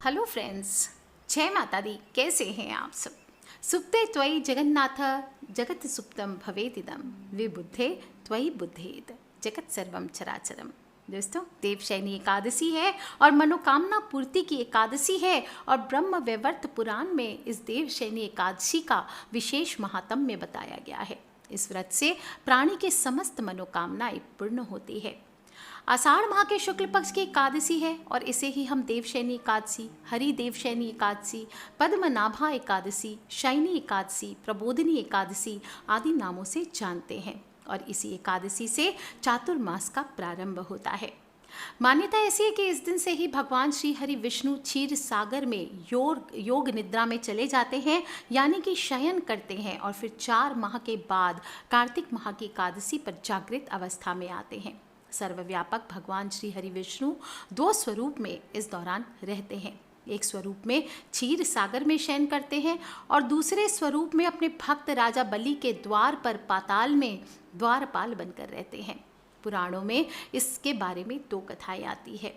Hello friends, जय माता दी। कैसे हैं आप सब? सुप्ते त्वयि जगन्नाथ जगत सुप्तम भवेदिदम विबुद्धे त्वयि बुद्धेद जगत सर्वम चराचरम। दोस्तों, देवशयनी एकादशी है और मनोकामना पूर्ति की एकादशी है और ब्रह्म वैवर्त पुराण में इस देवशयनी एकादशी का विशेष महात्म्य बताया गया है। इस व्रत से प्राणी के समस्त मनोकामनाएं पूर्ण होती है। आषाढ़ माह के शुक्ल पक्ष की एकादशी है और इसे ही हम देवशयनी एकादशी, हरि देवशयनी एकादशी, पद्मनाभा एकादशी, शयनी एकादशी, प्रबोधिनी एकादशी आदि नामों से जानते हैं। और इसी एकादशी से चातुर्मास का प्रारंभ होता है। मान्यता ऐसी है कि इस दिन से ही भगवान श्री हरि विष्णु क्षीर सागर में योग निद्रा में चले जाते हैं, यानी कि शयन करते हैं और फिर 4 माह के बाद कार्तिक माह की एकादशी पर जागृत अवस्था में आते हैं। सर्वव्यापक भगवान श्री हरि विष्णु 2 स्वरूप में इस दौरान रहते हैं। एक स्वरूप में क्षीर सागर में शयन करते हैं और दूसरे स्वरूप में अपने भक्त राजा बलि के द्वार पर पाताल में द्वारपाल बनकर रहते हैं। पुराणों में इसके बारे में 2 कथाएं आती है।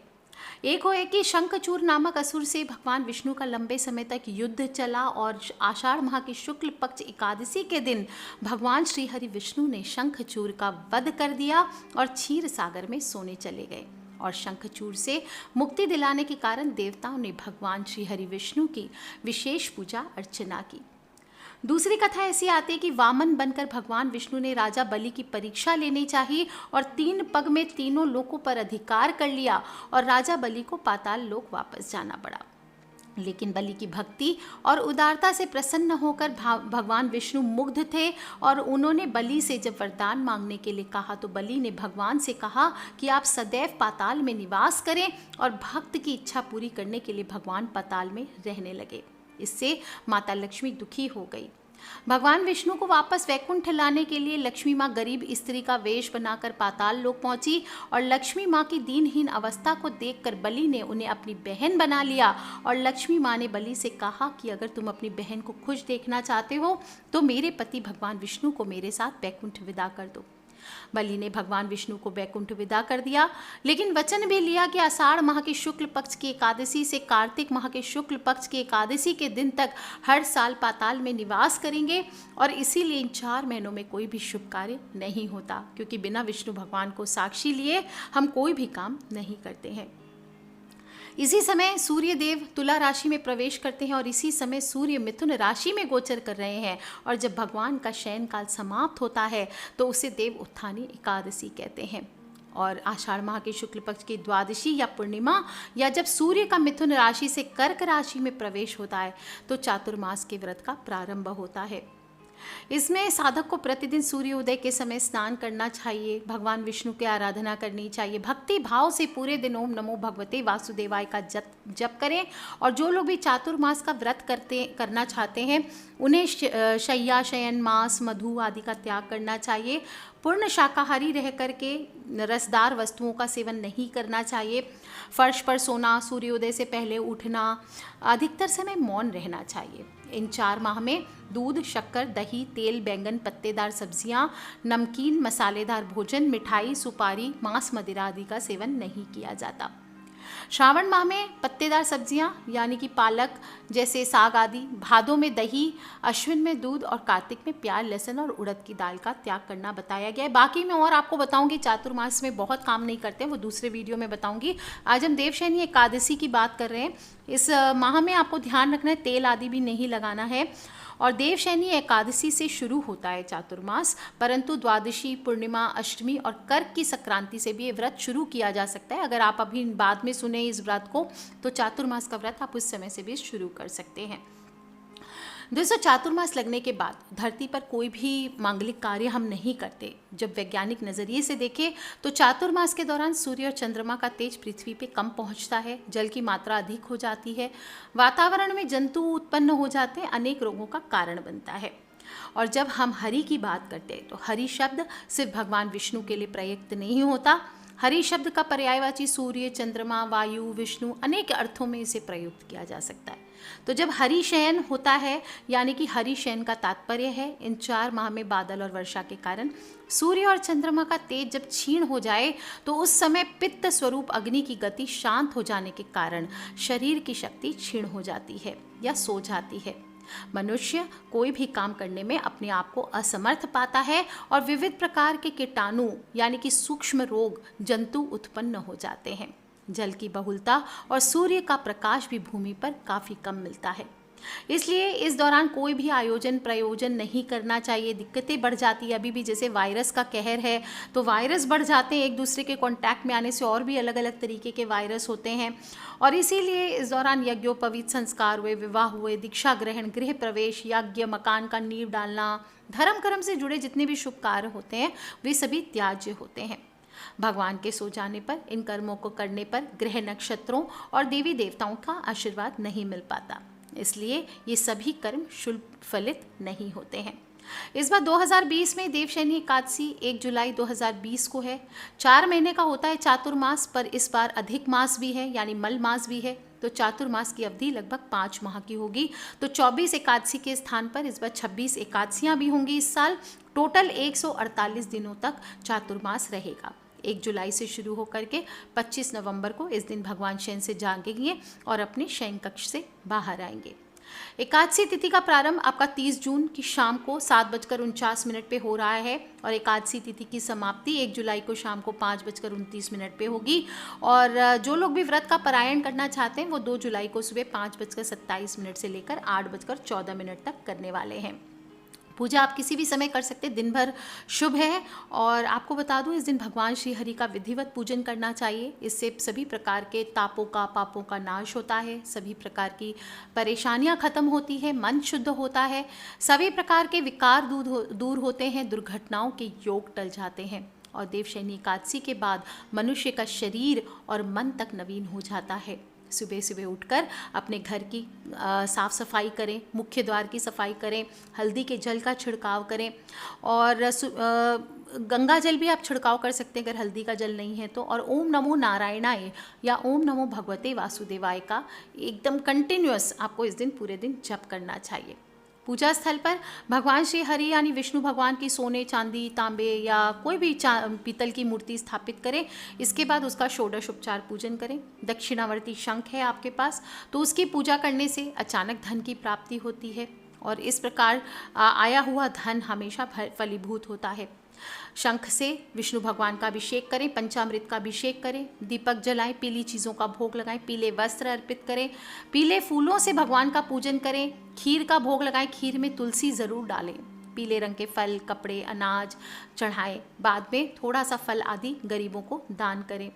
एक हो एक कि शंखचूर नामक असुर से भगवान विष्णु का लंबे समय तक युद्ध चला और आषाढ़ माह की शुक्ल पक्ष एकादशी के दिन भगवान श्री हरि विष्णु ने शंखचूर का वध कर दिया और क्षीर सागर में सोने चले गए। और शंखचूर से मुक्ति दिलाने के कारण देवताओं ने भगवान श्री हरि विष्णु की विशेष पूजा अर्चना की। दूसरी कथा ऐसी आती है कि वामन बनकर भगवान विष्णु ने राजा बलि की परीक्षा लेनी चाहिए और 3 पग में तीनों लोकों पर अधिकार कर लिया और राजा बलि को पाताल लोक वापस जाना पड़ा। लेकिन बलि की भक्ति और उदारता से प्रसन्न होकर भगवान विष्णु मुग्ध थे और उन्होंने बलि से जब वरदान मांगने के लिए कहा तो बलि ने भगवान से कहा कि आप सदैव पाताल में निवास करें और भक्त की इच्छा पूरी करने के लिए भगवान पाताल में रहने लगे। इससे माता लक्ष्मी दुखी हो गई। भगवान विष्णु को वापस वैकुंठ लाने के लिए लक्ष्मी माँ गरीब स्त्री का वेश बनाकर पाताल लोक पहुंची और लक्ष्मी माँ की दीनहीन अवस्था को देखकर बलि ने उन्हें अपनी बहन बना लिया। और लक्ष्मी माँ ने बलि से कहा कि अगर तुम अपनी बहन को खुश देखना चाहते हो तो मेरे पति भगवान विष्णु को मेरे साथ वैकुंठ विदा कर दो। बलि ने भगवान विष्णु को वैकुंठ विदा कर दिया, लेकिन वचन भी लिया कि आषाढ़ माह की शुक्ल पक्ष की एकादशी से कार्तिक माह के शुक्ल पक्ष की एकादशी के दिन तक हर साल पाताल में निवास करेंगे। और इसीलिए इन 4 महीनों में कोई भी शुभ कार्य नहीं होता, क्योंकि बिना विष्णु भगवान को साक्षी लिए हम कोई भी काम नहीं करते हैं। इसी समय सूर्य देव तुला राशि में प्रवेश करते हैं और इसी समय सूर्य मिथुन राशि में गोचर कर रहे हैं। और जब भगवान का शयन काल समाप्त होता है तो उसे देव उत्थानी एकादशी कहते हैं। और आषाढ़ माह के शुक्ल पक्ष की द्वादशी या पूर्णिमा या जब सूर्य का मिथुन राशि से कर्क राशि में प्रवेश होता है तो चातुर्मास के व्रत का प्रारंभ होता है। इसमें साधक को प्रतिदिन सूर्योदय के समय स्नान करना चाहिए, भगवान विष्णु की आराधना करनी चाहिए, भक्ति भाव से पूरे दिन ओम नमो भगवते वासुदेवाय का जप करें। और जो लोग भी चातुर्मास का व्रत करना चाहते हैं उन्हें शय्या शयन मांस मधु आदि का त्याग करना चाहिए। पूर्ण शाकाहारी रह करके रसदार वस्तुओं का सेवन नहीं करना चाहिए। फर्श पर सोना, सूर्योदय से पहले उठना, अधिकतर समय मौन रहना चाहिए। इन 4 माह में दूध, शक्कर, दही, तेल, बैंगन, पत्तेदार सब्जियां, नमकीन, मसालेदार भोजन, मिठाई, सुपारी, मांस, मदिरा आदि का सेवन नहीं किया जाता। श्रावण माह में पत्तेदार सब्जियां यानी कि पालक जैसे साग आदि, भादों में दही, अश्विन में दूध और कार्तिक में प्याज, लहसुन और उड़द की दाल का त्याग करना बताया गया है। बाकी मैं और आपको बताऊंगी, चातुर्मास में बहुत काम नहीं करते हैं, वो दूसरे वीडियो में बताऊंगी। आज हम देवशयनी एकादशी की बात कर रहे हैं। इस माह में आपको ध्यान रखना है तेल आदि भी नहीं लगाना है। और देवशयनी एकादशी से शुरू होता है चातुर्मास, परंतु द्वादशी, पूर्णिमा, अष्टमी और कर्क की संक्रांति से भी ये व्रत शुरू किया जा सकता है। अगर आप अभी बाद में सुने इस व्रत को तो चातुर्मास का व्रत आप उस समय से भी शुरू कर सकते हैं। दोस्तों, चातुर्मास लगने के बाद धरती पर कोई भी मांगलिक कार्य हम नहीं करते। जब वैज्ञानिक नज़रिए से देखें तो चातुर्मास के दौरान सूर्य और चंद्रमा का तेज पृथ्वी पे कम पहुंचता है, जल की मात्रा अधिक हो जाती है, वातावरण में जंतु उत्पन्न हो जाते हैं, अनेक रोगों का कारण बनता है। और जब हम हरि की बात करते हैं तो हरि शब्द सिर्फ भगवान विष्णु के लिए प्रयुक्त नहीं होता। हरि शब्द का पर्यायवाची सूर्य, चंद्रमा, वायु, विष्णु अनेक अर्थों में इसे प्रयुक्त किया जा सकता है। तो जब हरि शयन होता है, यानी कि हरि शयन का तात्पर्य है इन 4 माह में बादल और वर्षा के कारण सूर्य और चंद्रमा का तेज जब क्षीण हो जाए, तो उस समय पित्त स्वरूप अग्नि की गति शांत हो जाने के कारण शरीर की शक्ति क्षीण हो जाती है या सो जाती है। मनुष्य कोई भी काम करने में अपने आप को असमर्थ पाता है और विविध प्रकार के कीटाणु यानी कि सूक्ष्म रोग जंतु उत्पन्न हो जाते हैं। जल की बहुलता और सूर्य का प्रकाश भी भूमि पर काफ़ी कम मिलता है, इसलिए इस दौरान कोई भी आयोजन प्रयोजन नहीं करना चाहिए। दिक्कतें बढ़ जाती है, अभी भी जैसे वायरस का कहर है तो वायरस बढ़ जाते हैं, एक दूसरे के कांटेक्ट में आने से और भी अलग अलग तरीके के वायरस होते हैं। और इसीलिए इस दौरान यज्ञोपवीत संस्कार हुए, विवाह हुए, दीक्षा ग्रहण, गृह प्रवेश, यज्ञ, मकान का नींव डालना, धर्म कर्म से जुड़े जितने भी शुभ कार्य होते हैं वे सभी त्याज्य होते हैं। भगवान के सो जाने पर, इन कर्मों को करने पर ग्रह नक्षत्रों और देवी देवताओं का आशीर्वाद नहीं मिल पाता, इसलिए ये सभी कर्म शुभ फलित नहीं होते हैं। इस बार 2020 में देवशयनी एकादशी 1 जुलाई 2020 को है। 4 महीने का होता है चातुर्मास, पर इस बार अधिक मास भी है यानी मल मास भी है, तो चातुर्मास की अवधि लगभग 5 माह की होगी। तो 24 एकादशी के स्थान पर इस बार 26 एकादशियाँ भी होंगी इस साल। टोटल 148 दिनों तक चातुर्मास रहेगा। 1 जुलाई से शुरू होकर के 25 नवंबर को इस दिन भगवान शयन से जागेंगे और अपने शयन कक्ष से बाहर आएंगे। एकादशी तिथि का प्रारंभ आपका 30 जून की शाम को 7:49 पे हो रहा है और एकादशी तिथि की समाप्ति 1 जुलाई को शाम को 5:29 पे होगी। और जो लोग भी व्रत का पारायण करना चाहते हैं वो 2 जुलाई को सुबह 5:27 से लेकर 8:14 तक करने वाले हैं। पूजा आप किसी भी समय कर सकते हैं, दिन भर शुभ है। और आपको बता दूं, इस दिन भगवान श्री हरि का विधिवत पूजन करना चाहिए। इससे सभी प्रकार के तापों का, पापों का नाश होता है, सभी प्रकार की परेशानियां खत्म होती है, मन शुद्ध होता है, सभी प्रकार के विकार दूर होते हैं, दुर्घटनाओं के योग टल जाते हैं। और देवशयनी एकादशी के बाद मनुष्य का शरीर और मन तक नवीन हो जाता है। सुबह सुबह उठकर अपने घर की साफ़ सफाई करें, मुख्य द्वार की सफाई करें, हल्दी के जल का छिड़काव करें और गंगा जल भी आप छिड़काव कर सकते हैं अगर हल्दी का जल नहीं है तो। और ओम नमो नारायणाय या ओम नमो भगवते वासुदेवाय का एकदम कंटिन्यूअस आपको इस दिन पूरे दिन जप करना चाहिए। पूजा स्थल पर भगवान श्री हरि यानी विष्णु भगवान की सोने, चांदी, तांबे या कोई भी पीतल की मूर्ति स्थापित करें। इसके बाद उसका षोडशोपचार पूजन करें। दक्षिणावर्ती शंख है आपके पास तो उसकी पूजा करने से अचानक धन की प्राप्ति होती है और इस प्रकार आया हुआ धन हमेशा फलीभूत होता है। शंख से विष्णु भगवान का अभिषेक करें, पंचामृत का अभिषेक करें, दीपक जलाएं, पीली चीज़ों का भोग लगाएं, पीले वस्त्र अर्पित करें, पीले फूलों से भगवान का पूजन करें, खीर का भोग लगाएं, खीर में तुलसी ज़रूर डालें, पीले रंग के फल, कपड़े, अनाज चढ़ाएं, बाद में थोड़ा सा फल आदि गरीबों को दान करें।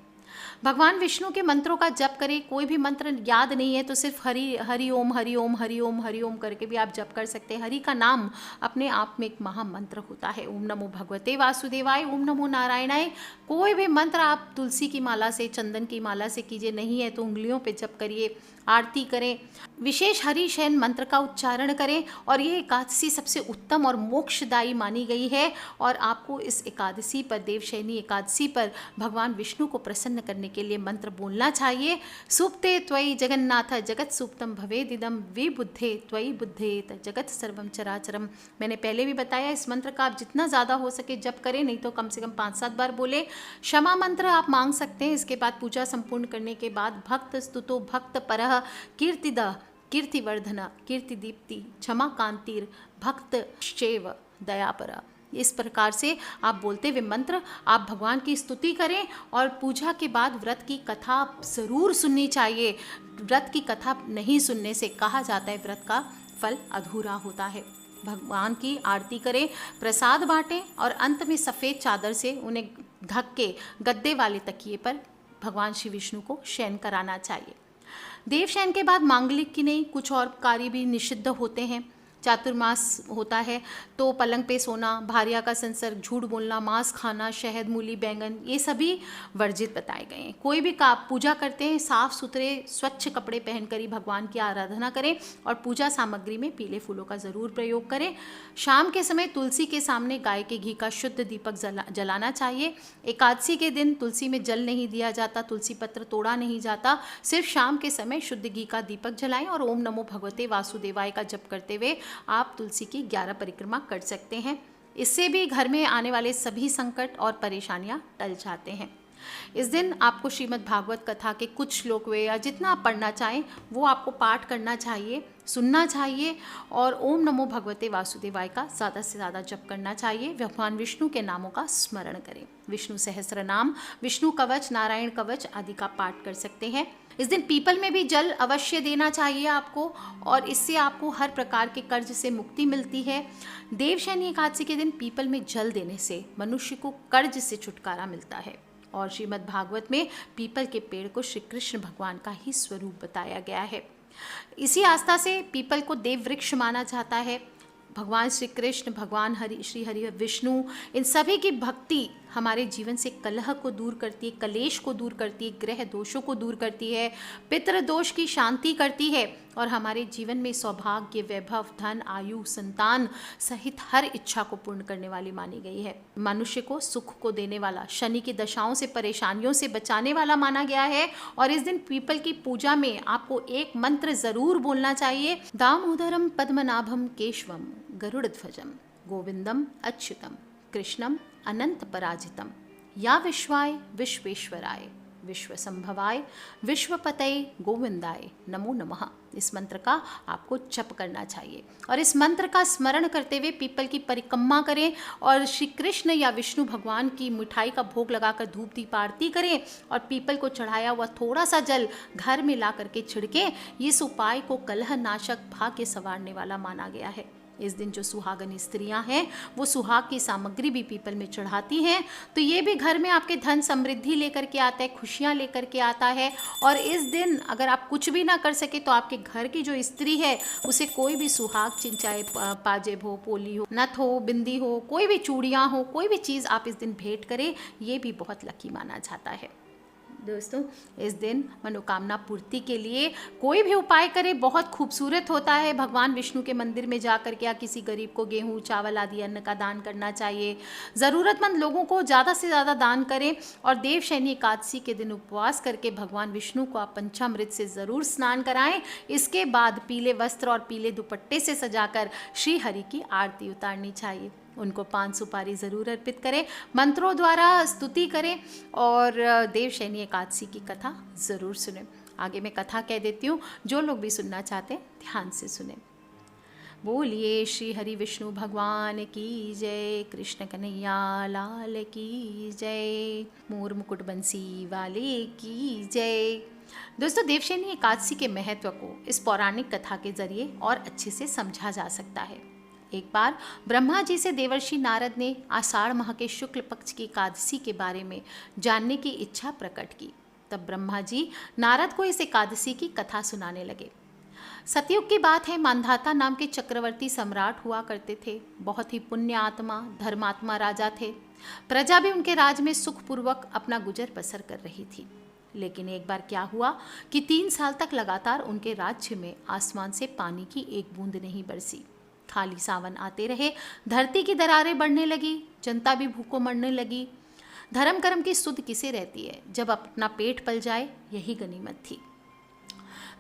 भगवान विष्णु के मंत्रों का जप करें। कोई भी मंत्र याद नहीं है तो सिर्फ हरि ओम हरि ओम हरि ओम हरि ओम करके भी आप जप कर सकते हैं। हरि का नाम अपने आप में एक महामंत्र होता है। ओम नमो भगवते वासुदेवाय, ओम नमो नारायणाय। कोई भी मंत्र आप तुलसी की माला से, चंदन की माला से कीजिए, नहीं है तो उंगलियों पे जप करिए, आरती करें, विशेष हरि शयन मंत्र का उच्चारण करें। और ये एकादशी सबसे उत्तम और मोक्षदायी मानी गई है और आपको इस एकादशी पर, देवशयनी एकादशी पर भगवान विष्णु को प्रसन्न करने के लिए मंत्र बोलना चाहिए। सुप्ते त्वयि जगन्नाथ जगत सुप्तम भवेदिदम विबुद्धे त्वयि बुद्धेत जगत सर्वम चराचरम। मैंने पहले भी बताया, इस मंत्र का आप जितना ज़्यादा हो सके जप करें, नहीं तो कम से कम 5-7 बार बोले। क्षमा मंत्र आप मांग सकते हैं। इसके बाद पूजा संपूर्ण करने के बाद भक्त स्तुतो भक्त परः कीर्तिद कीर्तिवर्धन कीर्तिदीप्ति क्षमा कांतिर भक्त शैव दयापरा। इस प्रकार से आप बोलते हुए मंत्र आप भगवान की स्तुति करें। और पूजा के बाद व्रत की कथा ज़रूर सुननी चाहिए। व्रत की कथा नहीं सुनने से कहा जाता है व्रत का फल अधूरा होता है। भगवान की आरती करें, प्रसाद बांटें और अंत में सफ़ेद चादर से उन्हें ढक के गद्दे वाले तकिए पर भगवान श्री विष्णु को शयन कराना चाहिए। देवशयन के बाद मांगलिक की नहीं, कुछ और कार्य भी निषिद्ध होते हैं। चातुर्मास होता है तो पलंग पे सोना, भार्या का संसर्ग, झूठ बोलना, मांस खाना, शहद, मूली, बैंगन, ये सभी वर्जित बताए गए हैं। कोई भी पूजा करते हैं साफ सुथरे स्वच्छ कपड़े पहनकर ही भगवान की आराधना करें और पूजा सामग्री में पीले फूलों का ज़रूर प्रयोग करें। शाम के समय तुलसी के सामने गाय के घी का शुद्ध दीपक जलाना चाहिए। एकादशी के दिन तुलसी में जल नहीं दिया जाता, तुलसी पत्र तोड़ा नहीं जाता, सिर्फ शाम के समय शुद्ध घी का दीपक जलाएं और ओम नमो भगवते वासुदेवाय का जप करते हुए आप तुलसी की 11 परिक्रमा कर सकते हैं। इससे भी घर में आने वाले सभी संकट और परेशानियां टल जाते हैं। इस दिन आपको श्रीमद् भागवत कथा के कुछ श्लोक वे या जितना आप पढ़ना चाहें वो आपको पाठ करना चाहिए, सुनना चाहिए और ओम नमो भगवते वासुदेवाय का ज़्यादा से ज़्यादा जप करना चाहिए। भगवान विष्णु के नामों का स्मरण करें। विष्णु सहस्त्र नाम, विष्णु कवच, नारायण कवच आदि का पाठ कर सकते हैं। इस दिन पीपल में भी जल अवश्य देना चाहिए आपको और इससे आपको हर प्रकार के कर्ज से मुक्ति मिलती है। देवशयनी एकादशी के दिन पीपल में जल देने से मनुष्य को कर्ज से छुटकारा मिलता है और श्रीमद् भागवत में पीपल के पेड़ को श्री कृष्ण भगवान का ही स्वरूप बताया गया है। इसी आस्था से पीपल को देव वृक्ष माना जाता है। भगवान श्री कृष्ण, भगवान श्री हरि विष्णु, इन सभी की भक्ति हमारे जीवन से कलह को दूर करती है, कलेश को दूर करती है, ग्रह दोषों को दूर करती है, पितृ दोष की शांति करती है और हमारे जीवन में सौभाग्य, वैभव, धन, आयु, संतान सहित हर इच्छा को पूर्ण करने वाली मानी गई है। मनुष्य को सुख को देने वाला, शनि की दशाओं से, परेशानियों से बचाने वाला माना गया है और इस दिन पीपल की पूजा में आपको एक मंत्र जरूर बोलना चाहिए। दामोदरम पद्मनाभम केशवम गरुड़ध्वजम गोविंदम अच्युतम कृष्णम अनंत पराजितम या विश्वाय विश्वेश्वराय विश्वसंभवाय विश्वपतये गोविंदाय नमो नमः। इस मंत्र का आपको जप करना चाहिए और इस मंत्र का स्मरण करते हुए पीपल की परिक्रमा करें और श्री कृष्ण या विष्णु भगवान की मिठाई का भोग लगाकर धूप दीप आरती करें और पीपल को चढ़ाया हुआ थोड़ा सा जल घर में ला करके छिड़के। इस उपाय को कलह नाशक, भाग्य संवारने वाला माना गया है। इस दिन जो सुहागन स्त्रियां हैं वो सुहाग की सामग्री भी पीपल में चढ़ाती हैं तो ये भी घर में आपके धन समृद्धि लेकर के आता है, खुशियां लेकर के आता है। और इस दिन अगर आप कुछ भी ना कर सके तो आपके घर की जो स्त्री है उसे कोई भी सुहाग चिन्ह, चाहे पाजेब हो, पोली हो, नथ हो, बिंदी हो, कोई भी चूड़ियाँ हो, कोई भी चीज़ आप इस दिन भेंट करें, ये भी बहुत लकी माना जाता है। दोस्तों, इस दिन मनोकामना पूर्ति के लिए कोई भी उपाय करें बहुत खूबसूरत होता है। भगवान विष्णु के मंदिर में जा कर के या किसी गरीब को गेहूं, चावल आदि अन्न का दान करना चाहिए। ज़रूरतमंद लोगों को ज़्यादा से ज़्यादा दान करें और देवशयनी एकादशी के दिन उपवास करके भगवान विष्णु को आप पंचामृत से ज़रूर स्नान कराएं। इसके बाद पीले वस्त्र और पीले दुपट्टे से सजाकर श्री हरि की आरती उतारनी चाहिए। उनको पान सुपारी ज़रूर अर्पित करें, मंत्रों द्वारा स्तुति करें और देवशयनी एकादशी की कथा ज़रूर सुनें। आगे मैं कथा कह देती हूँ, जो लोग भी सुनना चाहते हैं ध्यान से सुनें। बोलिए श्री हरि विष्णु भगवान की जय, कृष्ण कन्हैया लाल की जय, मोर मुकुट बंसी वाले की जय। दोस्तों, देवशयनी एकादशी के महत्व को इस पौराणिक कथा के जरिए और अच्छे से समझा जा सकता है। एक बार ब्रह्मा जी से देवर्षि नारद ने आषाढ़ माह के शुक्ल पक्ष की एकादशी के बारे में जानने की इच्छा प्रकट की। तब ब्रह्मा जी नारद को इस एकादशी की कथा सुनाने लगे। सतयुग की बात है, मांधाता नाम के चक्रवर्ती सम्राट हुआ करते थे। बहुत ही पुण्य आत्मा, धर्मात्मा राजा थे। प्रजा भी उनके राज में सुखपूर्वक अपना गुजर बसर कर रही थी। लेकिन एक बार क्या हुआ कि 3 साल तक लगातार उनके राज्य में आसमान से पानी की एक बूंद नहीं बरसी। खाली सावन आते रहे, धरती की दरारें बढ़ने लगी, जनता भी भूखों मरने लगी। धर्म कर्म की सुध किसे रहती है, जब अपना पेट पल जाए यही गनीमत थी।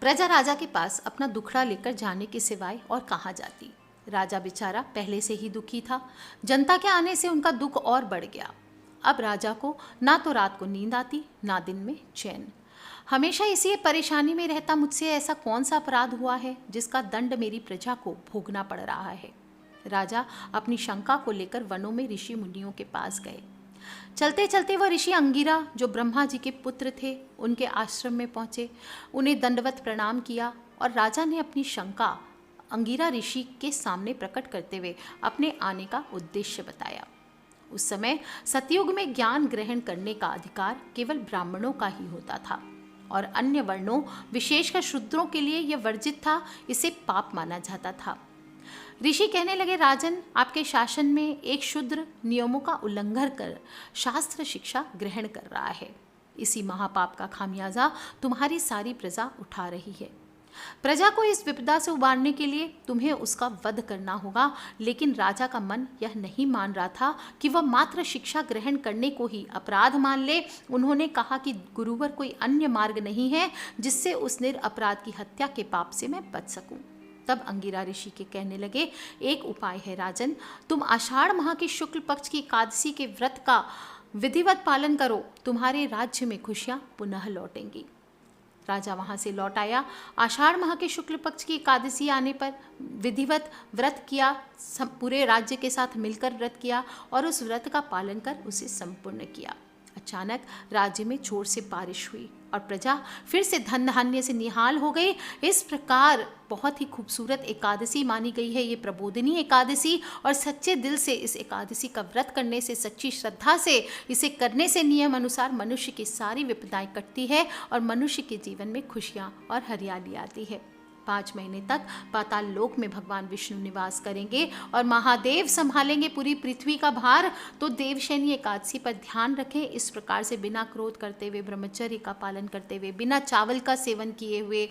प्रजा राजा के पास अपना दुखड़ा लेकर जाने के सिवाय और कहाँ जाती। राजा बेचारा पहले से ही दुखी था, जनता के आने से उनका दुख और बढ़ गया। अब राजा को ना तो रात को नींद आती, ना दिन में चैन। हमेशा इसी परेशानी में रहता, मुझसे ऐसा कौन सा अपराध हुआ है जिसका दंड मेरी प्रजा को भोगना पड़ रहा है। राजा अपनी शंका को लेकर वनों में ऋषि मुनियों के पास गए। चलते चलते वह ऋषि अंगिरा, जो ब्रह्मा जी के पुत्र थे, उनके आश्रम में पहुँचे। उन्हें दंडवत प्रणाम किया और राजा ने अपनी शंका अंगिरा ऋषि के सामने प्रकट करते हुए अपने आने का उद्देश्य बताया। उस समय सतयुग में ज्ञान ग्रहण करने का अधिकार केवल ब्राह्मणों का ही होता था और अन्य वर्णों, विशेषकर शूद्रों के लिए यह वर्जित था। इसे पाप माना जाता था। ऋषि कहने लगे, राजन, आपके शासन में एक शूद्र नियमों का उल्लंघन कर शास्त्र शिक्षा ग्रहण कर रहा है। इसी महापाप का खामियाजा तुम्हारी सारी प्रजा उठा रही है। प्रजा को इस विपदा से उबारने के लिए तुम्हें उसका वध करना होगा। लेकिन राजा का मन यह नहीं मान रहा था कि वह मात्र शिक्षा ग्रहण करने को ही अपराध मान ले। उन्होंने कहा कि गुरुवर कोई अन्य मार्ग नहीं है जिससे उस निरपराध की हत्या के पाप से मैं बच सकूं। तब अंगिरा ऋषि के कहने लगे, एक उपाय है राजन, तुम आषाढ़ माह के शुक्ल पक्ष की एकादशी के व्रत का विधिवत पालन करो, तुम्हारे राज्य में खुशियां पुनः लौटेंगी। राजा वहां से लौट आया। आषाढ़ माह के शुक्ल पक्ष की एकादशी आने पर विधिवत व्रत किया, पूरे राज्य के साथ मिलकर व्रत किया और उस व्रत का पालन कर उसे संपूर्ण किया। अचानक राज्य में जोर से बारिश हुई और प्रजा फिर से धन धान्य से निहाल हो गई। इस प्रकार बहुत ही खूबसूरत एकादशी मानी गई है ये प्रबोधिनी एकादशी, और सच्चे दिल से इस एकादशी का व्रत करने से, सच्ची श्रद्धा से इसे करने से नियम अनुसार मनुष्य की सारी विपदाएं कटती है और मनुष्य के जीवन में खुशियां और हरियाली आती है। 5 महीने तक पाताल लोक में भगवान विष्णु निवास करेंगे और महादेव संभालेंगे पूरी पृथ्वी का भार। तो देवशयनी एकादशी पर ध्यान रखें। इस प्रकार से बिना क्रोध करते हुए, ब्रह्मचर्य का पालन करते हुए, बिना चावल का सेवन किए हुए,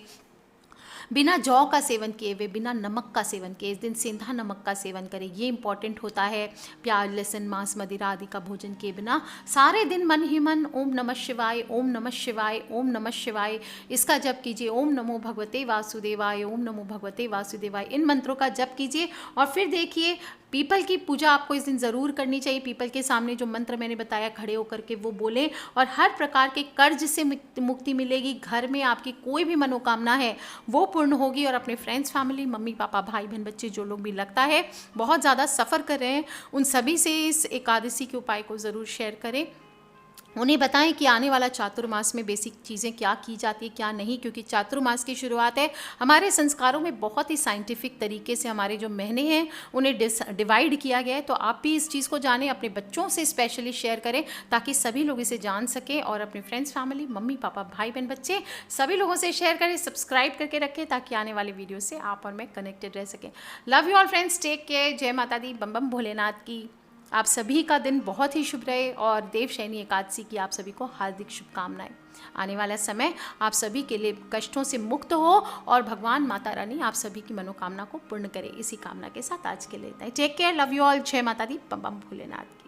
बिना जौ का सेवन किए हुए, बिना नमक का सेवन किए, इस दिन सेंधा नमक का सेवन करें, ये इंपॉर्टेंट होता है। प्याज, लहसुन, मांस, मदिरा आदि का भोजन किए बिना सारे दिन मन ही मन ओम नमः शिवाय, ओम नमः शिवाय, ओम नमः शिवाय इसका जप कीजिए। ओम नमो भगवते वासुदेवाय, ओम नमो भगवते वासुदेवाय, इन मंत्रों का जप कीजिए। और फिर देखिए, पीपल की पूजा आपको इस दिन ज़रूर करनी चाहिए। पीपल के सामने जो मंत्र मैंने बताया खड़े होकर के वो बोलें, और हर प्रकार के कर्ज से मुक्ति मिलेगी। घर में आपकी कोई भी मनोकामना है वो पूर्ण होगी। और अपने फ्रेंड्स, फैमिली, मम्मी पापा, भाई बहन, बच्चे, जो लोग भी लगता है बहुत ज़्यादा सफ़र कर रहे हैं, उन सभी से इस एकादशी के उपाय को ज़रूर शेयर करें। उन्हें बताएं कि आने वाला चातुर्मास में बेसिक चीज़ें क्या की जाती है, क्या नहीं, क्योंकि चातुर्मास की शुरुआत है। हमारे संस्कारों में बहुत ही साइंटिफिक तरीके से हमारे जो महीने हैं उन्हें डिवाइड किया गया है। तो आप भी इस चीज़ को जानें, अपने बच्चों से स्पेशली शेयर करें ताकि सभी लोग इसे जान सकें, और अपने फ्रेंड्स, फैमिली, मम्मी पापा, भाई बहन, बच्चे सभी लोगों से शेयर करें, सब्सक्राइब करके रखें ताकि आने वाले वीडियो से आप और मैं कनेक्टेड रह सकें। Love you all friends, take care, जय माता दी, बम बम भोलेनाथ की। आप सभी का दिन बहुत ही शुभ रहे और देवशयनी एकादशी की आप सभी को हार्दिक शुभकामनाएं। आने वाला समय आप सभी के लिए कष्टों से मुक्त हो और भगवान माता रानी आप सभी की मनोकामना को पूर्ण करे। इसी कामना के साथ आज के लिए take care, love you all, जय माता दी, बम बम भोलेनाथ की।